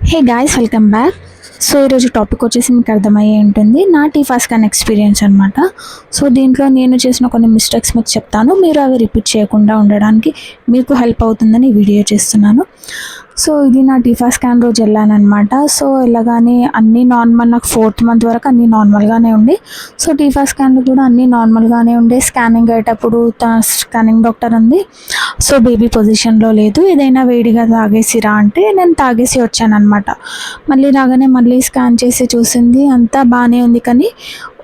Hey guys, welcome back. So ఈరోజు topic వచ్చేసి మీకు అర్థమయ్యే ఉంటుంది, నా టీఫా స్కాన్ ఎక్స్పీరియన్స్ అనమాట. సో దీంట్లో నేను చేసిన కొన్ని మిస్టేక్స్ మీకు చెప్తాను, మీరు అవి రిపీట్ చేయకుండా ఉండడానికి మీకు హెల్ప్ అవుతుందని ఈ వీడియో చేస్తున్నాను. సో ఇది నా టీఫా స్కాన్ రోజు వెళ్ళానమాట. సో వెళ్ళగానే అన్నీ నార్మల్, నాకు 4th మంత్ వరకు అన్నీ నార్మల్గానే ఉండే. సో టీఫా స్కాన్లో కూడా అన్నీ నార్మల్గానే ఉండే. స్కానింగ్ అయ్యేటప్పుడు స్కానింగ్ డాక్టర్ అంది, సో బేబీ పొజిషన్లో లేదు, ఏదైనా వేడిగా తాగేసిరా అంటే నేను తాగేసి వచ్చానమాట. మళ్ళీ రాగానే మళ్ళీ స్కాన్ చేసి చూసింది, అంతా బాగానే ఉంది, కానీ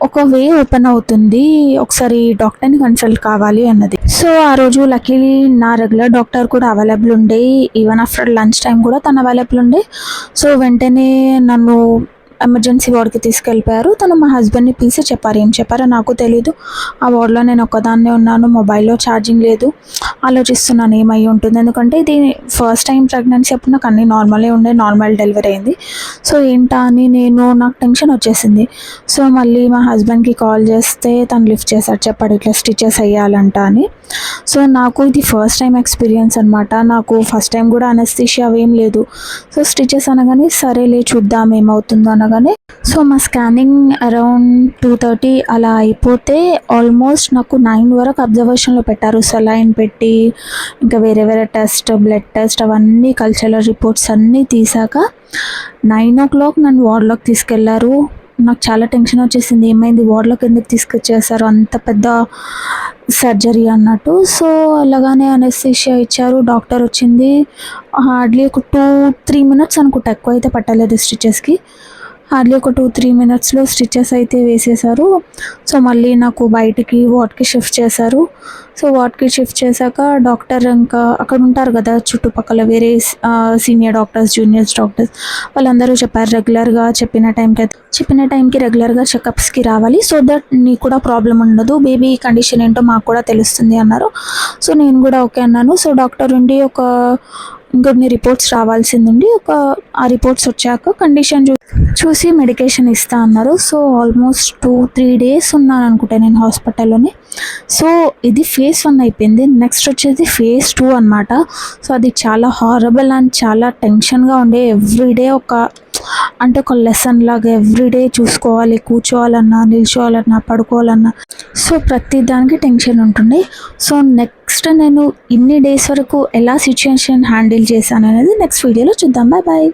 ఒక వే ఓపెన్ అవుతుంది, ఒకసారి డాక్టర్ని కన్సల్ట్ కావాలి అన్నది. సో ఆ రోజు లక్కీలీ నా రెగ్యులర్ డాక్టర్ కూడా అవైలబుల్ ఉండే, ఈవెన్ ఆఫ్టర్ లంచ్ టైం కూడా తను అవైలబుల్ ఉండే. సో వెంటనే నన్ను ఎమర్జెన్సీ వార్డ్కి తీసుకెళ్ళిపోయారు. తను మా హస్బెండ్ని పిలిచి చెప్పారు, ఏం చెప్పారో నాకు తెలీదు. ఆ వార్డ్లో నేను ఒక్కదాన్నే ఉన్నాను, మొబైల్లో ఛార్జింగ్ లేదు. ఆలోచిస్తున్నాను ఏమై ఉంటుంది, ఎందుకంటే ఇది ఫస్ట్ టైం ప్రెగ్నెన్సీ అప్పుడు నాకు అన్నీ నార్మలే ఉండే, నార్మల్ డెలివరీ అయింది. సో ఏంటా అని నాకు టెన్షన్ వచ్చేసింది. సో మళ్ళీ మా హస్బెండ్కి కాల్ చేస్తే తను లిఫ్ట్ చేశాడు, చెప్పాడు ఇట్లా స్టిచెస్ వేయాలంట అని. సో నాకు ఇది ఫస్ట్ టైం ఎక్స్పీరియన్స్ అనమాట. నాకు ఫస్ట్ టైం కూడా అనస్థీషియా అవేం లేదు. సో స్టిచెస్ అనగానే సరేలే చూద్దాం ఏమవుతుందో అనగానే, సో మా స్కానింగ్ అరౌండ్ 2:30 అలా అయిపోతే ఆల్మోస్ట్ నాకు 9 వరకు అబ్జర్వేషన్లో పెట్టారు. సెలైన్ పెట్టి ఇంకా వేరే వేరే టెస్ట్, బ్లడ్ టెస్ట్, అవన్నీ కల్చరల్ రిపోర్ట్స్ అన్నీ తీసాక 9 o'clock నన్ను వార్డ్లోకి తీసుకెళ్లారు. నాకు చాలా టెన్షన్ వచ్చేసింది, ఏమైంది వార్డ్లోకి ఎందుకు తీసుకొచ్చేసారు, అంత పెద్ద సర్జరీ అన్నట్టు. సో అలాగానే అనెస్థీషియా ఇచ్చారు, డాక్టర్ వచ్చింది. హార్డ్లీ ఒక 2-3 minutes అనుకుంటా, ఎక్కువ అయితే పట్టలేదు స్టిచెస్కి. హార్డ్లీ ఒక 2-3 minutesలో స్టిచెస్ అయితే వేసేసారు. సో మళ్ళీ నాకు బయటికి వార్డ్కి షిఫ్ట్ చేశారు. సో వార్డ్కి షిఫ్ట్ చేశాక డాక్టర్ ఇంకా అక్కడ ఉంటారు కదా చుట్టుపక్కల వేరే సీనియర్ డాక్టర్స్, జూనియర్స్ డాక్టర్స్, వాళ్ళందరూ చెప్పారు రెగ్యులర్గా చెప్పిన టైంకి రెగ్యులర్గా చెకప్స్కి రావాలి, సో దట్ నీకు కూడా ప్రాబ్లం ఉండదు, బేబీ కండిషన్ ఏంటో మాకు కూడా తెలుస్తుంది అన్నారు. సో నేను కూడా ఓకే అన్నాను. సో డాక్టర్ ఉండి ఇంకొన్ని రిపోర్ట్స్ రావాల్సింది, ఆ రిపోర్ట్స్ వచ్చాక కండిషన్ చూసి మెడికేషన్ ఇస్తా అన్నారు. సో ఆల్మోస్ట్ 2-3 days ఉన్నాను అనుకుంటా నేను హాస్పిటల్లోనే. సో ఇది phase 1 అయిపోయింది, నెక్స్ట్ వచ్చేది phase 2 అనమాట. సో అది చాలా హారబుల్ అండ్ చాలా టెన్షన్గా ఉండే. ఎవ్రీడే ఒక లెసన్ లాగా ఎవ్రీడే చూసుకోవాలి, కూర్చోవాలన్నా, నిల్చోవాలన్నా, పడుకోవాలన్నా, సో ప్రతి దానికి టెన్షన్ ఉంటుంది. సో నెక్స్ట్ నేను ఇన్ని డేస్ వరకు ఎలా సిచ్యుయేషన్ హ్యాండిల్ చేశాను అనేది నెక్స్ట్ వీడియోలో చూద్దాం. Bye bye.